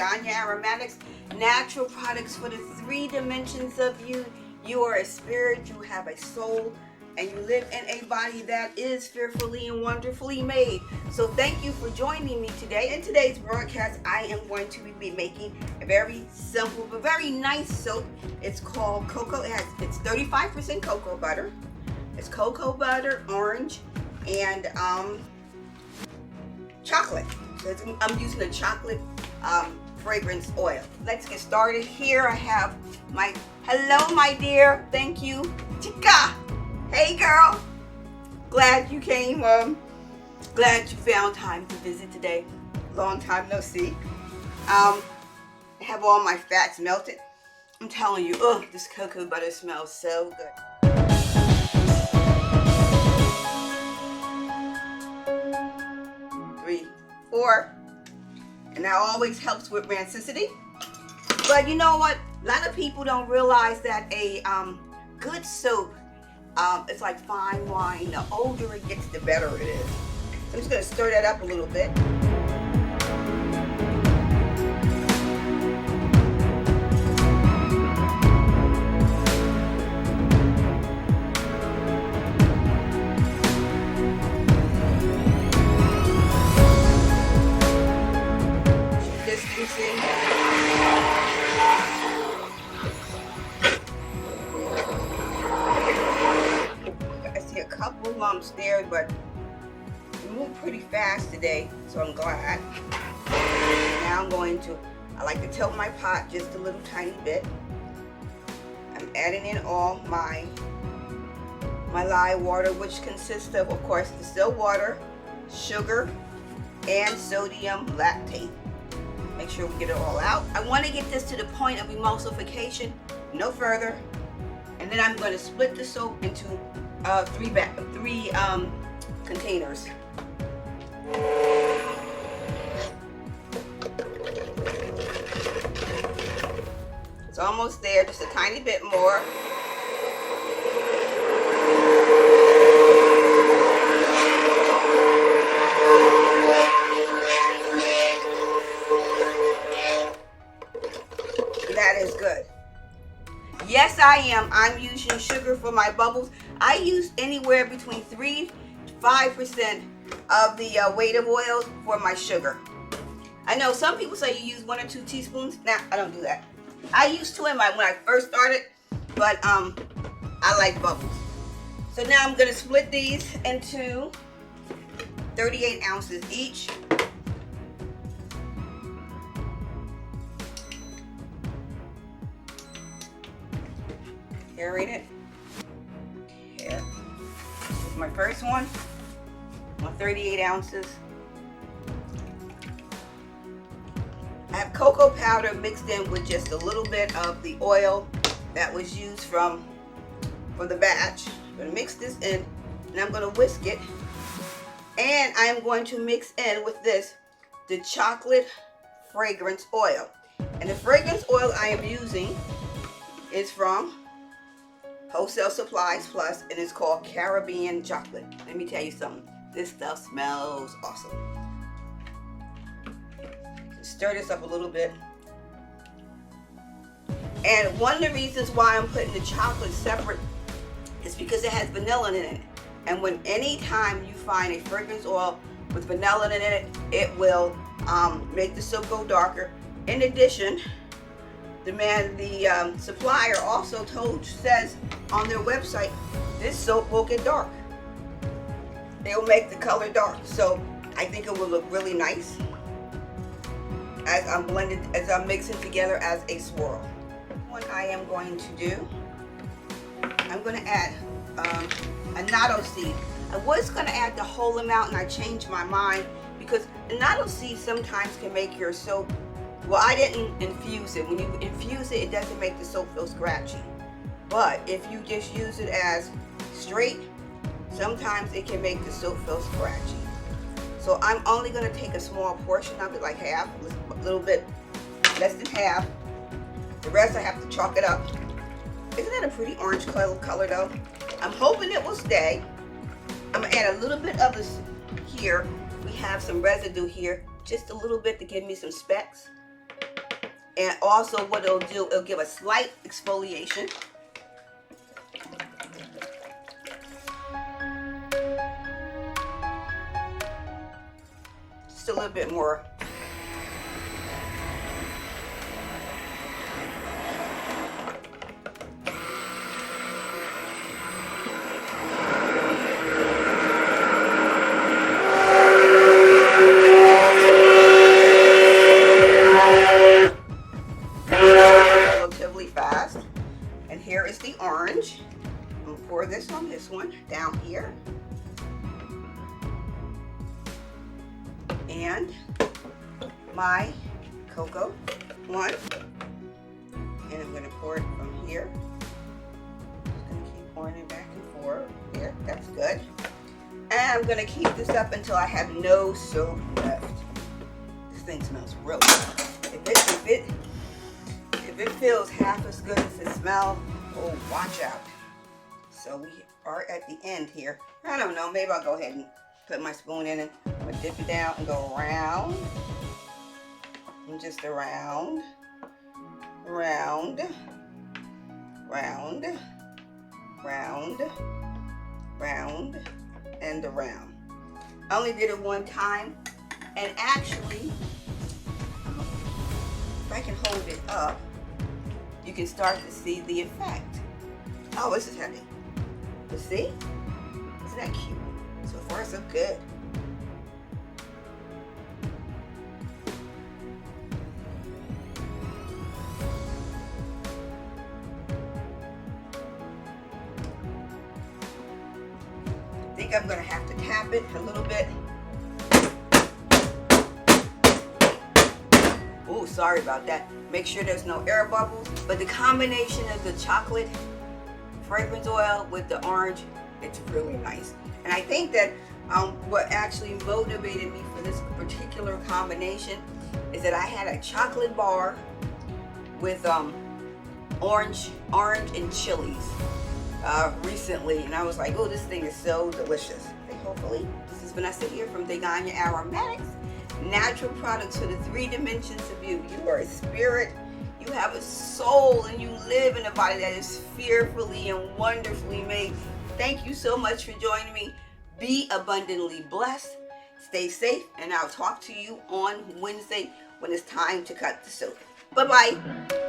DeGanya Aromatics, natural products for the 3 dimensions of you. You are a spirit, you have a soul, and you live in a body that is fearfully and wonderfully made. So thank you for joining me today. In today's broadcast, I am going to be making a very simple but very nice soap. It's called cocoa. It's 35% cocoa butter. It's cocoa butter, orange, and chocolate. So I'm using the chocolate fragrance oil. Let's get started. Here I have my, hello my dear, thank you, Chica. Hey girl, glad you came, glad you found time to visit today. Long time no see. I have all my fats melted. I'm telling you, oh, this cocoa butter smells so good. 3, 4, and that always helps with rancidity. But you know what? A lot of people don't realize that a good soap, it's like fine wine. The older it gets, the better it is. So I'm just going to stir that up a little bit. Couple lumps there, but we moved pretty fast today, so I'm glad. Now I'm going to, I like to tilt my pot just a little tiny bit. I'm adding in all my lye water, which consists of course, distilled water, sugar, and sodium lactate. Make sure we get it all out. I want to get this to the point of emulsification, no further. And then I'm going to split the soap into 3 containers. It's almost there, just a tiny bit more. That is good. Yes, I am. I'm using sugar for my bubbles. I use anywhere between 3 to 5% of the weight of oils for my sugar. I know some people say you use 1 or 2 teaspoons. Nah, I don't do that. I used to when I first started, but I like bubbles. So now I'm gonna split these into 38 ounces each. Aerate it. Here. This is my first one. 38 ounces. I have cocoa powder mixed in with just a little bit of the oil that was used for the batch. I'm going to mix this in, and I'm going to whisk it. And I'm going to mix in with this the chocolate fragrance oil. And the fragrance oil I am using is from Wholesale Supplies Plus, and it's called Caribbean Chocolate. Let me tell you something. This stuff smells awesome. Stir this up a little bit. And one of the reasons why I'm putting the chocolate separate is because it has vanilla in it. And when any time you find a fragrance oil with vanilla in it, it will make the soap go darker. In addition, the supplier also says on their website, this soap will get dark. They will make the color dark. So I think it will look really nice as I'm mixing together as a swirl. What I am going to do, I'm going to add Annatto Seed. I was going to add the whole amount, and I changed my mind because Annatto Seed sometimes can make your soap. Well, I didn't infuse it. When you infuse it, it doesn't make the soap feel scratchy. But if you just use it as straight, sometimes it can make the soap feel scratchy. So I'm only going to take a small portion of it, like half, a little bit less than half. The rest I have to chalk it up. Isn't that a pretty orange color though? I'm hoping it will stay. I'm going to add a little bit of this here. We have some residue here, just a little bit to give me some specks. And also what it'll do, it'll give a slight exfoliation. Just a little bit more. Relatively fast. And here is the orange. I'm gonna pour this on this one down here. And my cocoa one. And I'm gonna pour it from here. Just gonna keep pouring it back and forth. Here, that's good. And I'm gonna keep this up until I have no soap left. This thing smells really good. If it feels half as good as it smells, oh, watch out. So we are at the end here. I don't know, maybe I'll go ahead and put my spoon in it. I'm gonna dip it down and go around. And just around, round, round, round, round, and around. I only did it one time, and actually, if I can hold it up, you can start to see the effect. Oh, this is heavy. You see? Isn't that cute? So far, so good. I think I'm gonna have to tap it a little bit. Oh, sorry about that. Make sure there's no air bubbles. But the combination of the chocolate fragrance oil with the orange, it's really nice. And I think that what actually motivated me for this particular combination is that I had a chocolate bar with orange and chilies recently, and I was like, oh, this thing is so delicious. Okay, hopefully, this is Vanessa here from DeGanya Aromatics. Natural products for the 3 dimensions of you. You are a spirit, you have a soul, and you live in a body that is fearfully and wonderfully made. Thank you so much for joining me. Be abundantly blessed. Stay safe, and I'll talk to you on Wednesday when it's time to cut the soap. Bye-bye.